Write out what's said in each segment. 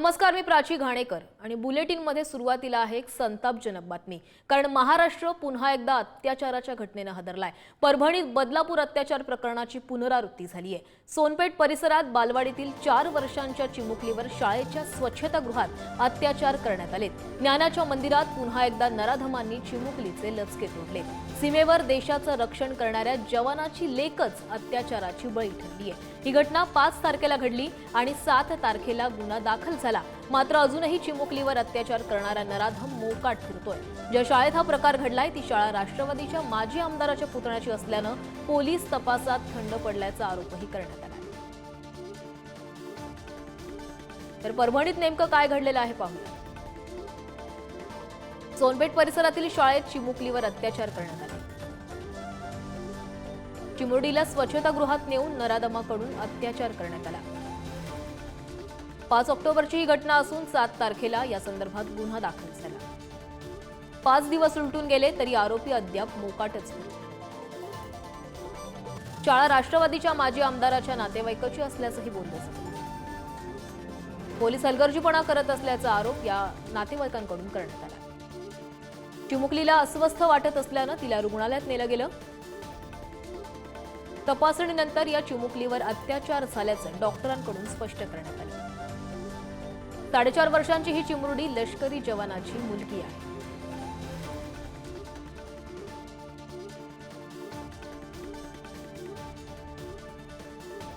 नमस्कार, मी प्राची घाणेकर आणि बुलेटिनमध्ये सुरुवातीला आहे एक संतापजनक बातमी। कारण महाराष्ट्र पुन्हा एकदा अत्याचाराच्या घटनेने हादरलाय। परभणीत बदलापूर अत्याचार प्रकरणाची पुनरावृत्ती झाली आहे। सोनपेठ परिसरात बालवाडीतील 4 वर्षांच्या चिमुकलीवर शाळेच्या स्वच्छतागृहात अत्याचार करण्यात आले। ज्ञानाच्या मंदिरात पुन्हा एकदा नराधमांनी चिमुकलीचे लचके तोडले। सीमेवर देशाचं रक्षण करणाऱ्या जवानाची लेकच अत्याचाराची बळी ठरली आहे। ही घटना 5 तारखेला घडली आणि 7 तारखेला गुन्हा दाखल झाला। मात्र अजूनही चिमुकलीवर अत्याचार करणारा नराधम मोकाट फिरतोय। ज्या शाळेत हा प्रकार घडलाय ती शाळा राष्ट्रवादीच्या माजी आमदाराच्या पुतण्याची असल्यानं पोलीस तपासात खंड पडल्याचा आरोपही करण्यात आला। तर परभणीत नेमकं काय घडलेलं आहे पाहूया। सोनपेठ परिसरातील शाळेत चिमुकलीवर अत्याचार करण्यात आला। चिमुरडीला स्वच्छतागृहात नेऊन नराधमाकडून अत्याचार करण्यात आला। 5 ऑक्टोबरची ही घटना असून 7 तारखेला या संदर्भात गुन्हा दाखल झाला। 5 दिवस उलटून गेले तरी आरोपी अद्याप मोकाटच नाही। शाळा राष्ट्रवादीच्या माजी आमदाराच्या नातेवाईकाची असल्याचंही बोललं जातं। पोलीस हलगर्जीपणा करत असल्याचा आरोप या नातेवाईकांकडून करण्यात आला। चिमुकलीला अस्वस्थ वाटत असल्यानं तिला रुग्णालयात नेलं गेलं। तपासणीनंतर या चिमुकलीवर अत्याचार झाल्याचं डॉक्टरांकडून स्पष्ट करण्यात आलं। 4.5 वर्षांची ही चिमुरडी लष्करी जवानाची मुलगी आहे।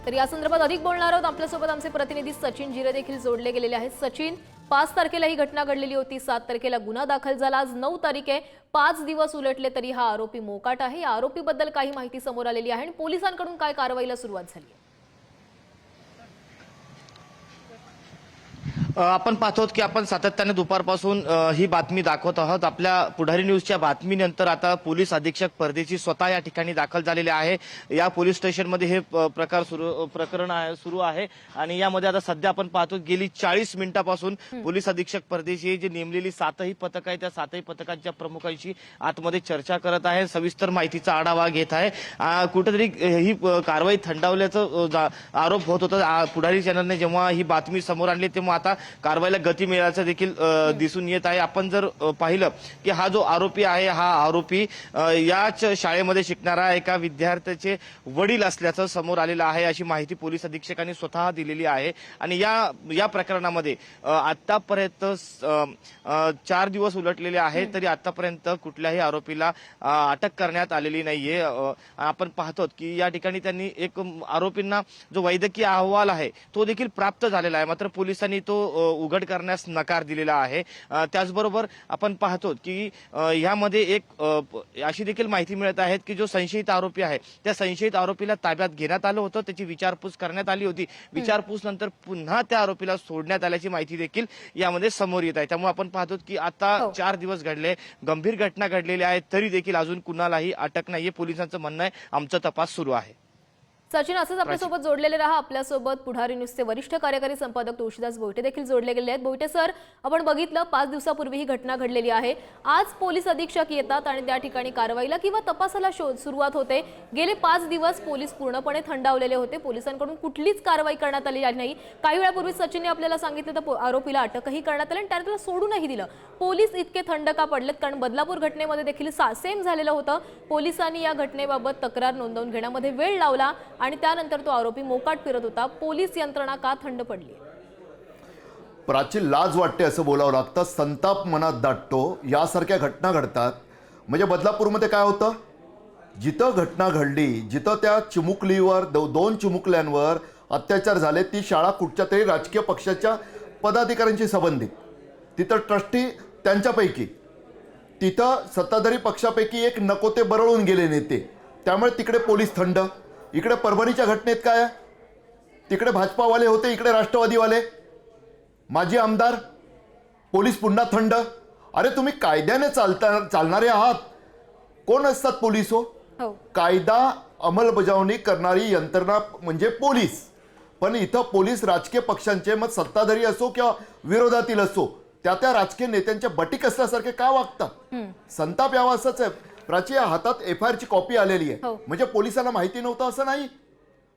तर या संदर्भात अधिक बोलणार आहोत। आपल्यासोबत आमचे प्रतिनिधी सचिन जिरे देखील जोडले गेलेले आहेत। सचिन, 5 तारखेला ही घटना घडलेली होती, 7 तारखेला गुन्हा दाखल झाला, आज 9 तारीख आहे। 5 दिवस उलटले तरी हा आरोपी मोकाट आहे। या आरोपीबद्दल काही माहिती समोर आलेली आहे आणि पोलिसांकडून काय कारवाईला सुरुवात झाली? आपण पाहतो की आपण सातत्याने दुपारपासून ही बातमी दाखवत आहोत। आपल्या पुढारी न्यूजच्या बातमीनंतर आता पोलीस अधीक्षक परदेशी स्वतः या ठिकाणी दाखल झालेले आहे। या पोलीस स्टेशनमध्ये हे प्रकरण सुरू आहे आणि यामध्ये आता सध्या आपण पाहतो गेली 40 मिनिटांपासून पोलीस अधीक्षक परदेशी जे नेमलेली 7ही पथक आहे त्या 7ही पथकांच्या प्रमुखांशी आतमध्ये चर्चा करत आहे, सविस्तर माहितीचा आढावा घेत आहे। कुठेतरी ही कारवाई थंडावल्याचा आरोप होत होता। पुढारी चॅनलने जेव्हा ही बातमी समोर आणली तेव्हा आता कारवाईला गती मिळाल्याचं देखील दिसून येत आहे। आपण जर पाहिलं की हा जो आरोपी आहे हा आरोपी याच शाळेमध्ये शिकणारा एका विद्यार्थ्याचे वडील असल्याचं समोर आलेलं आहे, अशी माहिती पोलीस अधीक्षकांनी स्वतः दिलेली आहे। आणि या प्रकरणामध्ये आतापर्यंत 4 दिवस उलटलेले आहेत तरी आतापर्यंत कुठल्याही आरोपीला अटक करण्यात आलेली नाहीये। आपण पाहतो की या ठिकाणी त्यांनी एक आरोपींना जो वैद्यकीय अहवाल आहे तो देखील प्राप्त झालेला आहे, मात्र पोलिसांनी तो उघड करण्यास नकार दिलेला आहे। त्याचबरोबर आपण पाहतो की यामध्ये एक अशी देखील माहिती मिळत आहे की जो संशयित आरोपी आहे त्या संशयित आरोपीला ताब्यात घेण्यात आलं होतं, त्याची विचारपूस करण्यात आली होती। विचारपूस नंतर पुन्हा त्या आरोपीला सोडण्यात आल्याची माहिती देखील यामध्ये समोर येत आहे। त्यामुळे आपण पाहतो की आता 4 दिवस घडले, गंभीर घटना घडलेल्या आहेत तरी देखील अजून कुणालाही अटक नाहीये। पोलिसांचं म्हणणं आहे आमचा तपास सुरू आहे। सचिन, असंच आपल्यासोबत जोडलेले रहा। आपल्यासोबत पुढारी न्यूजचे वरिष्ठ कार्यकारी संपादक तुळशीदास बोईटे देखील जोडले गेले आहेत। बोईटे सर, आपण बघितलं 5 दिवसापूर्वी ही घटना घडलेली आहे। आज पोलीस अधीक्षक येतात आणि त्या ठिकाणी कारवाईला किंवा तपासाला सुरुवात होते। गेले 5 दिवस पोलीस पूर्णपणे थंडावलेले होते, पोलिसांकडून कुठलीच कारवाई करण्यात आली नाही। काही वेळापूर्वी सचिनने आपल्याला सांगितलं तर आरोपीला अटकही करण्यात आली आणि त्याला सोडूनही दिलं। पोलीस इतके थंड का पडलेत? कारण बदलापूर घटनेमध्ये देखील सेम झालेलं होतं। पोलिसांनी या घटनेबाबत तक्रार नोंदवून घेण्यामध्ये वेळ लावला आणि त्यानंतर तो आरोपी मोकाट फिरत होता। पोलीस यंत्रणा का थंड पडली? प्राची लाज वाटते असं बोलावं लागतं, संताप मनात दाटतो। यासारख्या घटना घडतात म्हणजे बदलापूरमध्ये काय होतं, जिथं घटना घडली, जिथं त्या चिमुकलीवर 2 चिमुकल्यांवर अत्याचार झाले, ती शाळा कुठच्या तरी राजकीय पक्षाच्या पदाधिकाऱ्यांशी संबंधित, तिथं ट्रस्टी त्यांच्यापैकी, तिथं सत्ताधारी पक्षापैकी एक नको ते बरळून गेले नेते, त्यामुळे तिकडे पोलीस थंड। इकडे परभणीच्या घटनेत काय, तिकडे भाजपावाले होते, इकडे राष्ट्रवादीवाले, माजी आमदार, पोलीस पुन्हा थंड। अरे तुम्ही कायद्याने चालणारे आहात। कोण असतात पोलीस? हो, कायदा अंमलबजावणी करणारी यंत्रणा म्हणजे पोलीस। पण इथं पोलीस राजकीय पक्षांचे, मग सत्ताधारी असो किंवा विरोधातील असो, त्या राजकीय नेत्यांच्या बटीक असल्यासारखे का वागतात? संताप यावा असंच आहे। प्राची, हातात FIR ची कॉपी आलेली आहे, म्हणजे पोलिसांना माहिती नव्हतं असं नाही।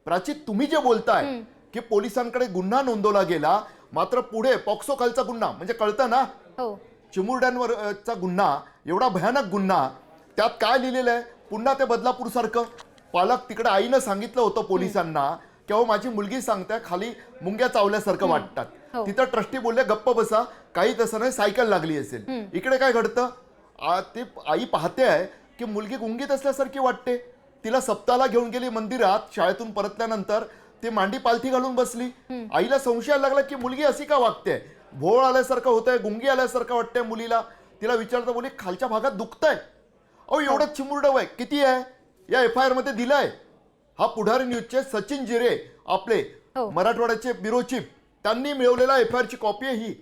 प्राची, तुम्ही जे बोलताय की पोलिसांकडे गुन्हा नोंदवला गेला, मात्र पुढे पॉक्सो खालचा गुन्हा म्हणजे कळतं ना, हो चिमुरड्यांवरचा गुन्हा, एवढा भयानक गुन्हा, त्यात काय लिहिलेलं आहे? पुन्हा ते बदलापूर सारखं. पालक तिकडे आईनं सांगितलं होतं पोलिसांना की अहो माझी मुलगी सांगते खाली मुंग्या चावल्यासारखं वाटतात. हो. तिथं ट्रस्टी बोलले गप्प बसा, काही तसं नाही, सायकल लागली असेल. इकडे काय घडतं? ते आई पाहते आहे की मुलगी गुंगीत असल्यासारखी वाटते. तिला सप्ताहाला घेऊन गेली मंदिरात, शाळेतून परतल्यानंतर ती मांडी पालथी घालून बसली. आईला संशय लागला की मुलगी अशी का वागते, भोळ आल्यासारखं होतंय, गुंगी आल्यासारखं वाटतंय मुलीला. तिला विचारता बोली खालच्या भागात दुखतंय. अहो एवढं चिमुरडं वय किती आहे या FIR मध्ये दिलंय. हा पुढारी न्यूजचे सचिन जिरे आपले हो. मराठवाड्याचे ब्युरो चीफ, त्यांनी मिळवलेला FIR ची कॉपी आहे ही.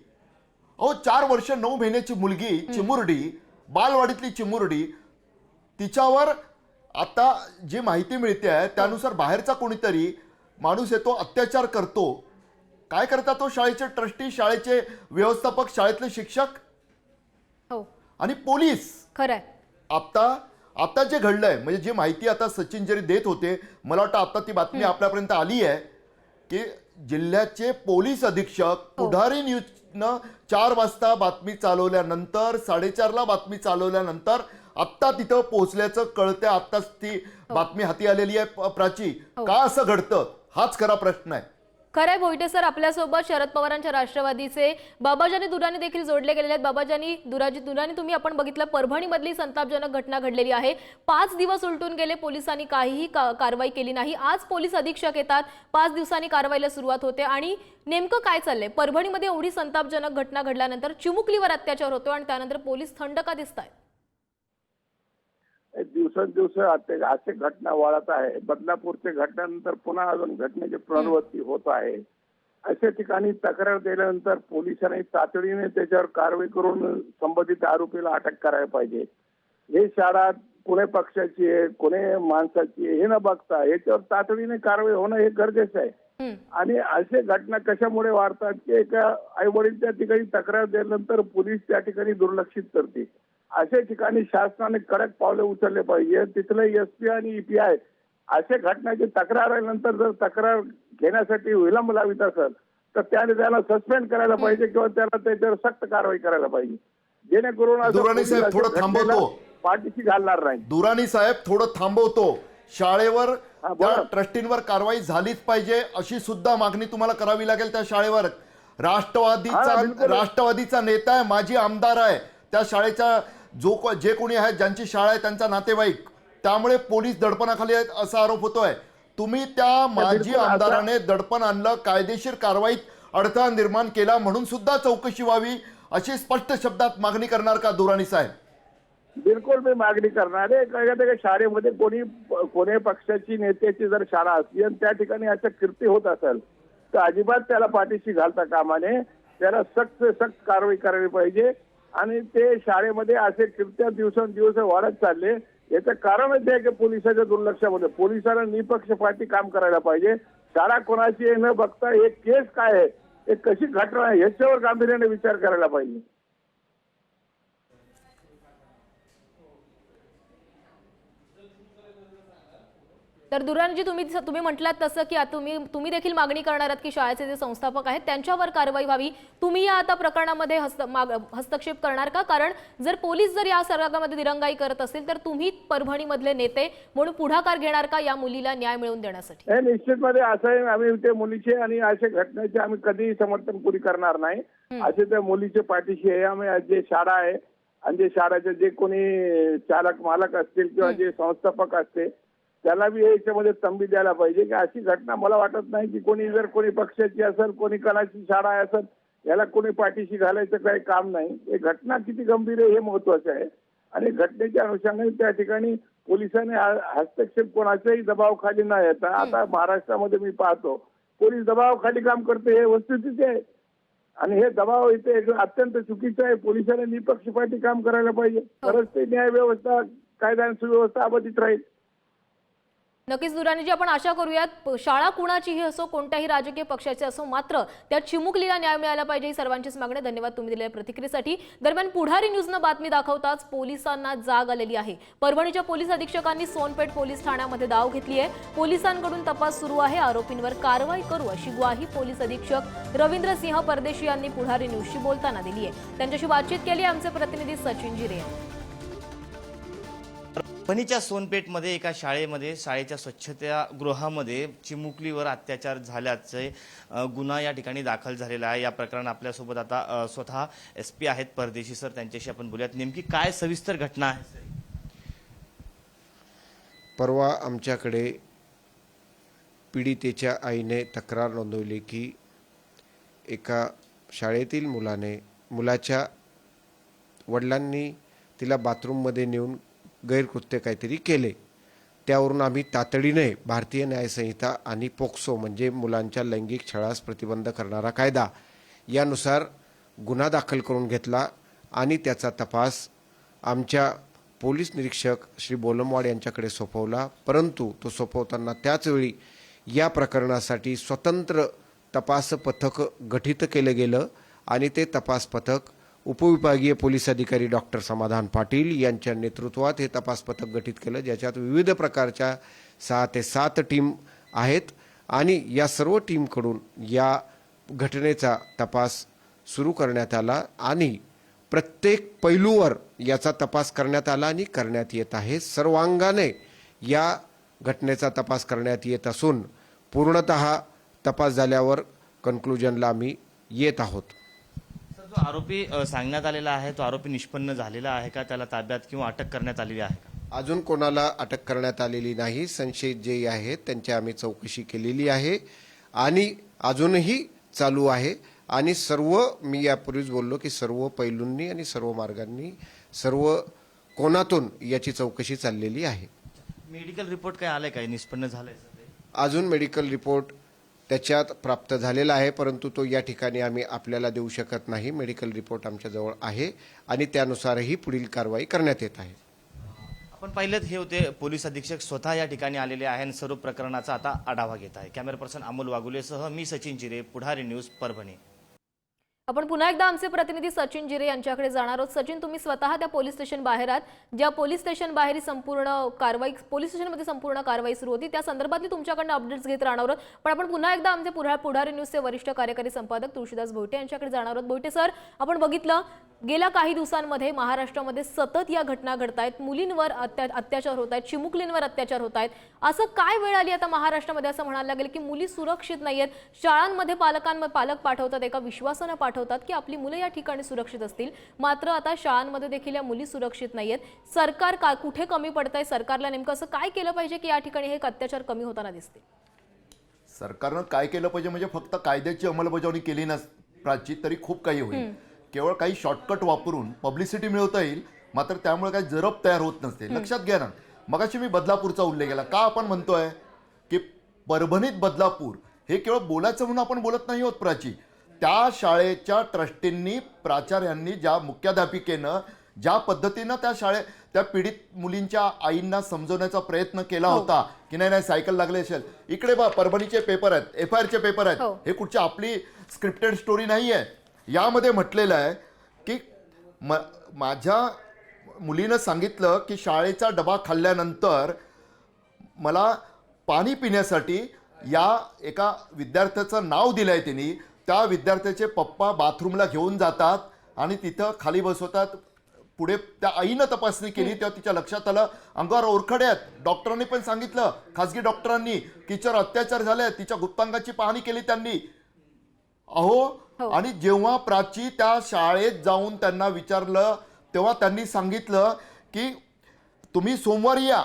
अहो 4 वर्ष 9 महिन्याची मुलगी, चिमुरडी, बालवाडीतली चिमुरडी, तिच्यावर आता जी माहिती मिळते आहे त्यानुसार बाहेरचा कोणीतरी माणूस येतो, अत्याचार करतो. काय करता तो? शाळेचे ट्रस्टी, शाळेचे व्यवस्थापक, शाळेतले शिक्षक हो आणि पोलीस. खरंय. आता जे घडलंय म्हणजे जी माहिती आता सचिन जरी देत होते, मला वाटतं आता ती बातमी आपल्यापर्यंत आली आहे की जिल्ह्याचे पोलीस अधीक्षक पुढारी न्यूजनं 4 वाजता बातमी चालवल्यानंतर, 4:30ला बातमी चालवल्यानंतर आत्ता तिथं पोहोचल्याचं कळतंय. आत्ताच ती बातमी हाती आलेली आहे. प्राची, का असं घडतं हाच खरा प्रश्न आहे. खरंय भोईटे सर, आपल्यासोबत शरद पवारांच्या राष्ट्रवादीचे बाबाजानी दुराणी देखील जोडले गेलेले आहेत. बाबाजानी दुराणी, तुम्ही आपण बघितलं परभणीमधली संतापजनक घटना घडलेली आहे. 5 दिवस उलटून गेले, पोलिसांनी काहीही कारवाई केली नाही. आज पोलीस अधीक्षक येतात, 5 दिवसांनी कारवाईला सुरुवात होते. आणि नेमकं काय चाललंय? परभणीमध्ये एवढी संतापजनक घटना घडल्यानंतर चिमुकलीवर अत्याचार होतो आणि त्यानंतर पोलीस थंड का दिसतायत? दिवसेंदिवस असे घटना वाढत आहे. बदलापूरच्या घटनेनंतर पुन्हा अजून घटनेची पुनरावृत्ती होत आहे. अशा ठिकाणी तक्रार दिल्यानंतर पोलिसांनी तातडीने त्याच्यावर कारवाई करून संबंधित आरोपीला अटक करायला पाहिजे. हे शाळा कोणी पक्षाची आहे, कोणी माणसाची आहे हे न बघता याच्यावर तातडीने कारवाई होणं हे गरजेचं आहे. आणि असे घटना कशामुळे वाढतात की एका आई वडील त्या ठिकाणी तक्रार दिल्यानंतर पोलीस त्या ठिकाणी दुर्लक्षित करते. अशा ठिकाणी शासनाने कडक पावले उचलले पाहिजे. तिथले SP आणि EPI अशा घटनाची तक्रार आल्यानंतर जर तक्रार घेण्यासाठी विलंब लावित असेल तर त्याला सस्पेंड करायला पाहिजे किंवा त्याला त्याच्यावर सक्त कारवाई करायला पाहिजे, जेणेकरून दुराणी साहेब थोडं थांबवतो, पाठीशी घालणार नाही. दुराणी साहेब थोडं थांबवतो. शाळेवर हा, त्या बोला. ट्रस्टींवर कारवाई झालीच पाहिजे अशी सुद्धा मागणी तुम्हाला करावी लागेल त्या शाळेवर. राष्ट्रवादीचा नेता आहे, माजी आमदार आहे, त्या शाळेच्या जे कोणी आहेत, ज्यांची शाळा आहे त्यांचा नातेवाईक, त्यामुळे पोलीस दडपणाखाली आहेत असा आरोप होतोय. तुम्ही त्या माजी आमदाराने दडपण आणलं, कायदेशीर कारवाईत अडथळा निर्माण केला म्हणून सुद्धा चौकशी व्हावी अशी स्पष्ट शब्दात मागणी करणार का दुराणी साहेब? बिलकुल मी मागणी करणार आहे. शाळेमध्ये कोणी पक्षाची नेत्याची जर शाळा असली आणि त्या ठिकाणी अशा कृती होत असेल तर अजिबात त्याला पाठीशी घालता कामा नये. त्याला सक्त कारवाई करावी पाहिजे. आणि ते शाळेमध्ये असे कृत्य दिवसेंदिवस वाढत चालले, याचं कारणच आहे की पोलिसाच्या दुर्लक्षामध्ये. पोलिसांना निपक्षपाती काम करायला पाहिजे. शाळा कोणाची आहे न बघता एक केस काय आहे, एक कशी घटना आहे याच्यावर गांभीर्याने विचार करायला पाहिजे. तर दुराणजी, तुम्ही म्हटलात तसं की आता तुम्ही देखील मागणी करणार आहात की शाळेचे जे संस्थापक आहेत त्यांच्यावर कारवाई व्हावी. तुम्ही या आता प्रकरणामध्ये हस्तक्षेप करणार का? कारण जर पोलीस या सर्वांमध्ये दिरंगाई करत असेल तर तुम्ही परभणीमधले नेते म्हणून पुढाकार घेणार का या मुलीला न्याय मिळवून देण्यासाठी? हे निश्चितमध्ये असं आहे, आम्ही त्या मुलीचे आणि अशा घटनेचे आम्ही कधीही समर्थन पुरी करणार नाही. असे त्या मुलीच्या पाठीशी आहे. आम्ही जे शाळा आहे आणि जे शाळेचे जे कोणी चालक मालक असतील किंवा जे संस्थापक असतील त्याला बी याच्यामध्ये तंबी द्यायला पाहिजे की अशी घटना मला वाटत नाही की कोणी पक्षाची असेल, कोणी कलाची शाळा असेल, याला कोणी पाठीशी घालायचं काही काम नाही. हे घटना किती गंभीर आहे हे महत्वाचं आहे. आणि घटनेच्या अनुषंगाने त्या ठिकाणी पोलिसांनी हस्तक्षेप कोणाच्याही दबावाखाली न येता, आता महाराष्ट्रामध्ये मी पाहतो पोलीस दबावाखाली काम करते हे वस्तुस्थिती आहे. आणि हे दबाव इथे अत्यंत चुकीचं आहे. पोलिसांनी निपक्षपाती काम करायला पाहिजे, तरच ते न्याय व्यवस्था, कायदा आणि सुव्यवस्था अबाधित राहील. नक्कीच दुरानीजी, आपण आशा करूयात शाळा कुणाचीही असो, कोणत्याही राजकीय पक्षाची असो, मात्र त्या चिमुकलीला न्याय मिळाला पाहिजे ही सर्वांचीच मागणी. धन्यवाद तुम्ही दिलेल्या प्रतिक्रियेसाठी. दरम्यान पुढारी न्यूजनं बातमी दाखवताच पोलिसांना जाग आलेली आहे. परभणीच्या पोलीस अधीक्षकांनी सोनपेठ पोलीस ठाण्यामध्ये धाव घेतली आहे. पोलिसांकडून तपास सुरू आहे. आरोपींवर कारवाई करू अशी ग्वाही पोलीस अधीक्षक रवींद्र सिंह परदेशी यांनी पुढारी न्यूजशी बोलताना दिली आहे. त्यांच्याशी बातचीत केली आमचे प्रतिनिधी सचिन जिरे. परभणीच्या सोनपेठमध्ये एका शाळेच्या स्वच्छतागृहामध्ये चिमुकलीवर अत्याचार झाल्याचे गुन्हा या ठिकाणी दाखल झालेला आहे. या प्रकरणात आपल्यासोबत आता स्वतः SP आहेत परदेशी सर, त्यांच्याशी आपण बोलूयात. नेमकी काय सविस्तर घटना आहे? परवा आमच्याकडे पीडितेच्या आईने तक्रार नोंदवली की एका शाळेतील मुलाच्या वडिलांनी तिला बाथरूममध्ये नेऊन गैरकृत्य काहीतरी केले. त्यावरून आम्ही तातडीने भारतीय न्यायसंहिता आणि पोक्सो म्हणजे मुलांच्या लैंगिक छळास प्रतिबंध करणारा कायदा यानुसार गुन्हा दाखल करून घेतला आणि त्याचा तपास आमच्या पोलीस निरीक्षक श्री बोलमवाड यांच्याकडे सोपवला. परंतु तो सोपवताना त्याचवेळी या प्रकरणासाठी स्वतंत्र तपास पथक गठीत केलं गेलं आणि ते तपास पथक उपविभागीय पोलीस अधिकारी डॉक्टर समाधान पाटील यांच्या नेतृत्वात हे तपास पथक गठीत केलं, ज्याच्यात विविध प्रकारच्या 6 ते 7 टीम आहेत आणि या सर्व टीमकडून या घटनेचा तपास सुरू करण्यात आला आणि प्रत्येक पैलूवर याचा तपास करण्यात आला आणि करण्यात येत आहे. सर्वांगाने या घटनेचा तपास करण्यात येत असून पूर्णतः तपास झाल्यावर कन्क्लुजनला आम्ही येत आहोत. जो आरोपी सांगण्यात आलेला आहे तो आरोपी निष्पन्न झालेला आहे का? त्याला ताब्यात किंवा अटक करण्यात आलेली आहे का? अजून कोणाला अटक करण्यात आलेली नाही. संशयित जे आहेत त्यांची आम्ही चौकशी केलेली आहे आणि अजूनही चालू आहे आणि सर्व मी यापूर्वीच बोललो की सर्व पैलूंनी आणि सर्व मार्गांनी सर्व कोणातून याची चौकशी चाललेली आहे. मेडिकल रिपोर्ट काय आलाय? काय निष्पन्न झालंय? अजून मेडिकल रिपोर्ट त्याच्यात प्राप्त झालेला आहे, परंतु तो या ठिकाणी आम्ही आपल्याला देऊ शकत नाही. मेडिकल रिपोर्ट आमच्याजवळ आहे आणि त्यानुसारही पुढील कारवाई करण्यात येत आहे. आपण पाहिलं हे होते पोलीस अधीक्षक स्वतः या ठिकाणी आलेले आहे आणि सर्व प्रकरणाचा आता आढावा घेत आहे. कॅमेरा पर्सन अमोल वागुलेसह मी सचिन जिरे, पुढारी न्यूज, परभणी. आपण पुन्हा एकदा आमचे प्रतिनिधी सचिन जिरे यांच्याकडे जाणार आहोत. सचिन, तुम्ही स्वतः त्या पोलीस स्टेशन बाहेर आहात, ज्या पोलीस स्टेशन बाहेर पोलीस स्टेशनमध्ये संपूर्ण कारवाई सुरू होती, त्या संदर्भातली तुमच्याकडनं अपडेट्स घेत राहणार आहोत. पण आपण पुन्हा एकदा आमचे पुढारी न्यूजचे वरिष्ठ कार्यकारी संपादक तुळशीदास भोईटे यांच्याकडे जाणार आहोत. भोईटे सर, आपण बघितलं गेल्या काही दिवसांमध्ये महाराष्ट्रामध्ये सतत या घटना घडतायत, मुलींवर अत्याचार होत आहेत, चिमुकलींवर अत्याचार होत आहेत. असं काय वेळ आली आता महाराष्ट्रामध्ये असं म्हणायला लागेल की मुली सुरक्षित नाहीयेत? शाळांमध्ये पालक पाठवतात, एका विश्वासानं पाठवतात की आपली मुलं या ठिकाणी सुरक्षित असतील, मात्र आता शाळांमध्ये देखील या मुली सुरक्षित नाहीयेत. सरकार कुठे कमी पडतंय? सरकारला नेमकं असं काय केलं पाहिजे की या ठिकाणी हे अत्याचार कमी होताना दिसतील? सरकारनं काय केलं पाहिजे म्हणजे फक्त कायद्याची अंमलबजावणी केली ना प्राची तरी खूप काही होईल. केवळ काही शॉर्टकट वापरून पब्लिसिटी मिळवता येईल, मात्र त्यामुळे काही जरब तयार होत नसते. लक्षात घ्या ना, मगाशी मी बदलापूरचा उल्लेख केला. का आपण म्हणतोय की परभणीत बदलापूर हे केवळ बोलायचं म्हणून आपण बोलत नाही होत प्राची. त्या शाळेच्या ट्रस्टींनी, प्राचार्यांनी, ज्या मुख्याध्यापिकेनं ज्या पद्धतीनं त्या पीडित मुलींच्या आईंना समजवण्याचा प्रयत्न केला होता की नाही सायकल लागले असेल. इकडे बा परभणीचे पेपर आहेत, FIR चे पेपर आहेत. हे कुठची आपली स्क्रिप्टेड स्टोरी नाही आहे. यामध्ये म्हटलेलं आहे की माझ्या मुलीनं सांगितलं की शाळेचा डबा खाल्ल्यानंतर मला पाणी पिण्यासाठी या एका विद्यार्थ्याचं नाव दिलंय त्यांनी. त्या विद्यार्थ्याचे पप्पा बाथरूमला घेऊन जातात आणि तिथं खाली बसवतात. पुढे त्या आईनं तपासणी केली तेव्हा तिच्या लक्षात आलं अंगावर ओरखडे आहेत. डॉक्टरांनी पण सांगितलं, खासगी डॉक्टरांनी, तिच्यावर अत्याचार झाले. तिच्या गुप्तांगाची पाहणी केली त्यांनी. आणि जेव्हा प्राची त्या शाळेत जाऊन त्यांना विचारलं तेव्हा त्यांनी सांगितलं की तुम्ही सोमवारी या,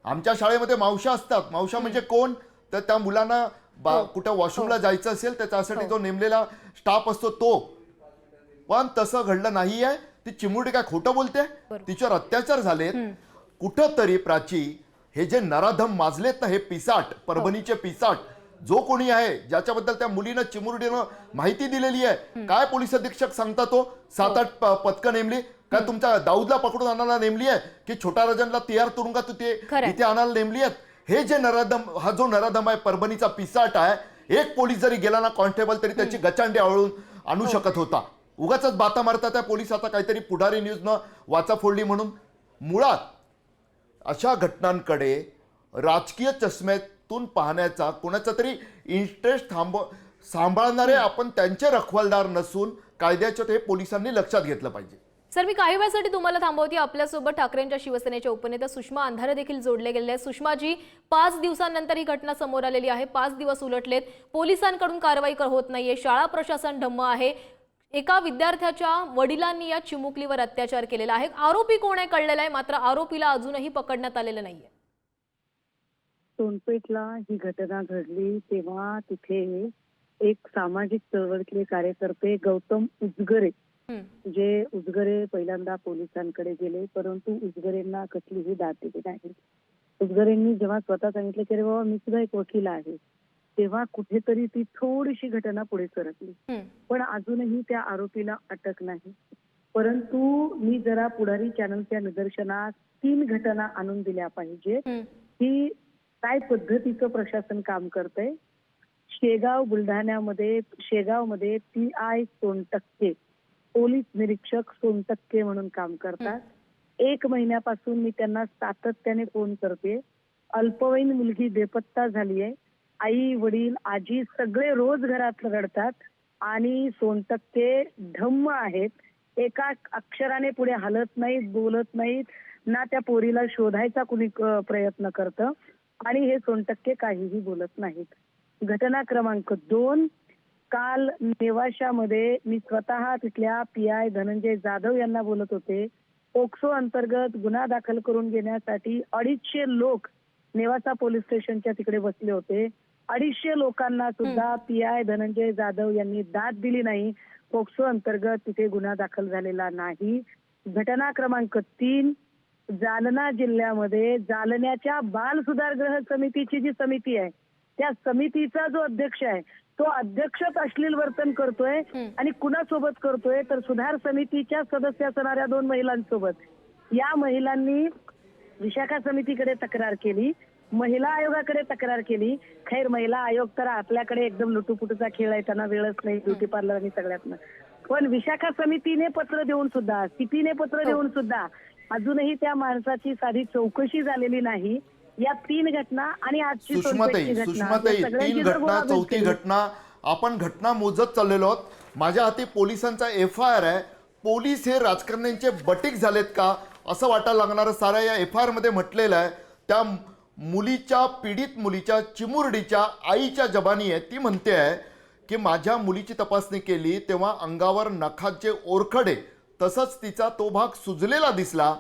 आमच्या शाळेमध्ये मावशा असतात. मावशा म्हणजे कोण? तर त्या मुलांना कुठं वॉशरूमला जायचं असेल तर त्यासाठी जो नेमलेला स्टाफ असतो तो. पण तसं घडलं नाहीये. ती चिमुरडी काय खोटं बोलते? तिच्यावर अत्याचार झालेत. कुठंतरी प्राची हे जे नराधम माजलेत ना, हे पिसाट, परभणीचे पिसाट, जो कोणी आहे ज्याच्याबद्दल त्या मुलीनं चिमुरडीनं माहिती दिलेली आहे, काय पोलीस अधीक्षक सांगता तो 7-8 पथकं नेमली. काय तुमच्या दाऊदला पकडून आणायला नेमली आहे की छोटा राजनला तिहार तुरुंगात इथे आणायला नेमली आहेत? हे जे हा जो नराधम आहे, परभणीचा पिसाट आहे, एक पोलीस जरी गेला ना कॉन्स्टेबल, तरी त्याची गचांडी आवळून आणू शकत होता. उगाच बाता मारतात त्या पोलीस आता काहीतरी पुढारी न्यूजनं वाचा फोडली म्हणून. मुळात अशा घटनांकडे राजकीय चष्म्यातून पाहण्याचा कोणाचा तरी इंटरेस्ट सांभाळणारे आपण त्यांचे रखवालदार नसून कायद्याच्या ते पोलिसांनी लक्षात घेतलं पाहिजे. सर, मी काही वेळासाठी तुम्हाला थांबवते. आपल्यासोबत ठाकरेंच्या शिवसेनेच्या उपनेता सुषमा अंधारे देखील जोडले गेले आहेत. सुषमाजी, 5 दिवसांनंतर ही घटना समोर आलेली आहे. 5 दिवस उलटलेत, पोलिसांकडून कारवाई होत नाहीये, शाळा प्रशासन ढम्म आहे. एका विद्यार्थ्याच्या वडिलांनी या चिमुकलीवर अत्याचार केलेला आहे. आरोपी कोण आहे कळलेला आहे, मात्र आरोपीला अजूनही पकडण्यात आलेलं नाहीये. सोनपेठला ही घटना घडली तेव्हा तिथे एक सामाजिक चळवळीतले कार्यकर्ते गौतम उजगरे, जे उजगरे पहिल्यांदा पोलिसांकडे गेले, परंतु उजगरेंना कसलीही दाद दिली नाही. उजगरेंनी जेव्हा स्वतः सांगितलं की अरे बाबा मी सुद्धा एक वकील आहे, तेव्हा कुठेतरी ती थोडीशी घटना पुढे सरकली. पण अजूनही त्या आरोपीला अटक नाही. परंतु मी जरा पुढारी चॅनलच्या निदर्शनास 3 घटना आणून दिल्या पाहिजे की काय पद्धतीचं प्रशासन काम करतंय. शेगावमध्ये PI सोनटक्के, पोलीस निरीक्षक सोनटक्के म्हणून काम करतात. 1 महिन्यापासून मी त्यांना सातत्याने फोन करते. अल्पवयीन मुलगी बेपत्ता झालीये. आई वडील आजी सगळे रोज घरात रडतात आणि सोनटक्के धम्म आहेत. एका अक्षराने पुढे हलत नाहीत, बोलत नाहीत, ना त्या पोरीला शोधायचा कुणी प्रयत्न करतं आणि हे सोनटक्के काहीही बोलत नाहीत. घटना क्रमांक 2, काल नेवाशामध्ये मी स्वतः तिथल्या PI धनंजय जाधव यांना बोलत होते. पोक्सो अंतर्गत गुन्हा दाखल करून घेण्यासाठी 250 लोक नेवासा पोलीस स्टेशनच्या तिकडे बसले होते. 250 लोकांना सुद्धा PI धनंजय जाधव यांनी दाद दिली नाही. पोक्सो अंतर्गत तिथे गुन्हा दाखल झालेला नाही. घटना क्रमांक 3, जालना जिल्ह्यामध्ये जालन्याच्या बाल सुधारगृह समितीची जी समिती आहे, त्या समितीचा जो अध्यक्ष आहे तो अध्यक्षच अश्लील वर्तन करतोय आणि कुणासोबत करतोय तर सुधार समितीच्या सदस्य असणाऱ्या 2 महिलांसोबत. या महिलांनी विशाखा समितीकडे तक्रार केली, महिला आयोगाकडे तक्रार केली. खैर महिला आयोग तर आपल्याकडे एकदम लुटूपुटूचा खेळ आहे, त्यांना वेळच नाही ब्युटी पार्लर आणि सगळ्यातनं. पण विशाखा समितीने पत्र देऊन सुद्धा, CPने पत्र देऊन सुद्धा अजूनही त्या माणसाची साधी चौकशी झालेली नाही. या 3 घटना आणि आजची सुषमाताई 3 घटना, चौथी घटना, आपण घटना मोजत चाललेलो आहोत. माझ्या हाती पोलिसांचा FIR आहे. पोलीस हे राजकारण्यांचे बटीक झालेत का असं वाटायला लागणारं साऱ्या या FIR मध्ये म्हटलेलं आहे. त्या मुलीच्या, पीडित मुलीच्या, चिमुरडीच्या आईच्या जबानी आहे. ती म्हणते आहे की माझ्या मुलीची तपासणी केली तेव्हा अंगावर नखाचे ओरखडे तसंच तिचा तो भाग सुजलेला दिसला.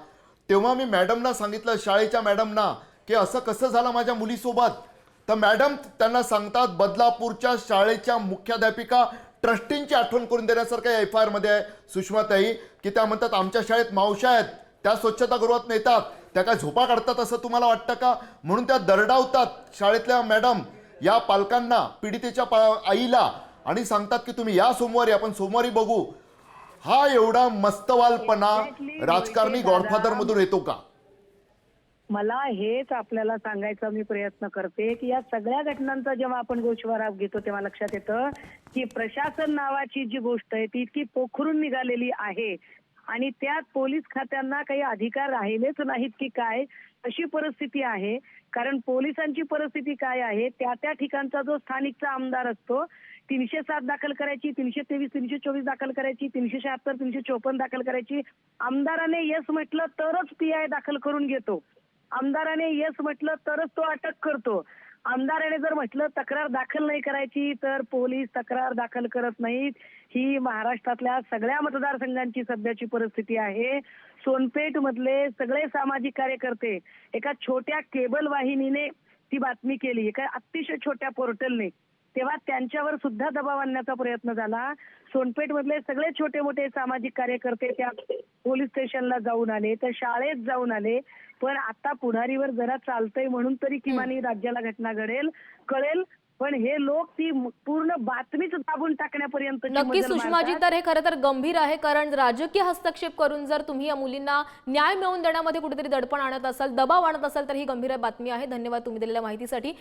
तेव्हा मी मॅडमना सांगितलं, शाळेच्या मॅडमना, की असं कसं झालं माझ्या मुलीसोबत. तर मॅडम त्यांना सांगतात बदलापूरच्या शाळेच्या मुख्याध्यापिका ट्रस्टींची आठवण करून देण्यासारखं या FIR मध्ये आहे सुषमाताई, की त्या म्हणतात आमच्या शाळेत मावशा आहेत, त्या स्वच्छतागृहात नेतात, त्या काय झोपा काढतात असं तुम्हाला वाटतं का. म्हणून त्या दरडावतात शाळेतल्या मॅडम या पालकांना, पीडितेच्या आईला, आणि सांगतात की तुम्ही या सोमवारी, आपण सोमवारी बघू. हा एवढा मस्तवालपणा राजकारणी गॉडफादर मधून येतो का. मला हेच आपल्याला सांगायचा मी प्रयत्न करते की या सगळ्या घटनांचा जेव्हा आपण गोषवाराव घेतो तेव्हा लक्षात येतं की प्रशासन नावाची जी गोष्ट आहे ती इतकी पोखरून निघालेली आहे आणि त्यात पोलीस खात्यांना काही अधिकार राहिलेच नाहीत की काय, अशी परिस्थिती आहे. कारण पोलिसांची परिस्थिती काय आहे, त्या त्या ठिकाणचा जो स्थानिकचा आमदार असतो 307 दाखल करायची, 323, 324 दाखल करायची, 376, 354 दाखल करायची. आमदाराने येस म्हटलं तरच PI दाखल करून घेतो. आमदाराने येस म्हटलं तरच तो अटक करतो. आमदाराने जर म्हटलं तक्रार दाखल नाही करायची तर पोलीस तक्रार दाखल करत नाहीत. ही महाराष्ट्रातल्या सगळ्या मतदारसंघांची सध्याची परिस्थिती आहे. सोनपेठ मधले सगळे सामाजिक कार्यकर्ते एका छोट्या केबल वाहिनीने ती बातमी केली, एका अतिशय छोट्या पोर्टलने, तेव्हा त्यांच्यावर सुद्धा दबाव आणण्याचा प्रयत्न झाला. सोनपेठ मधले सगळे छोटे मोठे सामाजिक कार्यकर्ते त्या पोलीस स्टेशनला जाऊन आले, त्या शाळेत जाऊन आले. पण आता पुढारीवर जरा चालतंय म्हणून तरी किमान राज्याला घटना घडेल कळेल. पण हे लोक ती पूर्ण बातमीच दाबून टाकण्यापर्यंत नक्की सुषमाजी, तर हे खरं तर गंभीर आहे, कारण राजकीय हस्तक्षेप करून जर तुम्ही या मुलींना न्याय मिळवून देण्यामध्ये कुठेतरी दडपण आणत असाल, दबाव आणत असाल, तर ही गंभीर बातमी आहे. धन्यवाद तुम्ही दिलेल्या माहितीसाठी.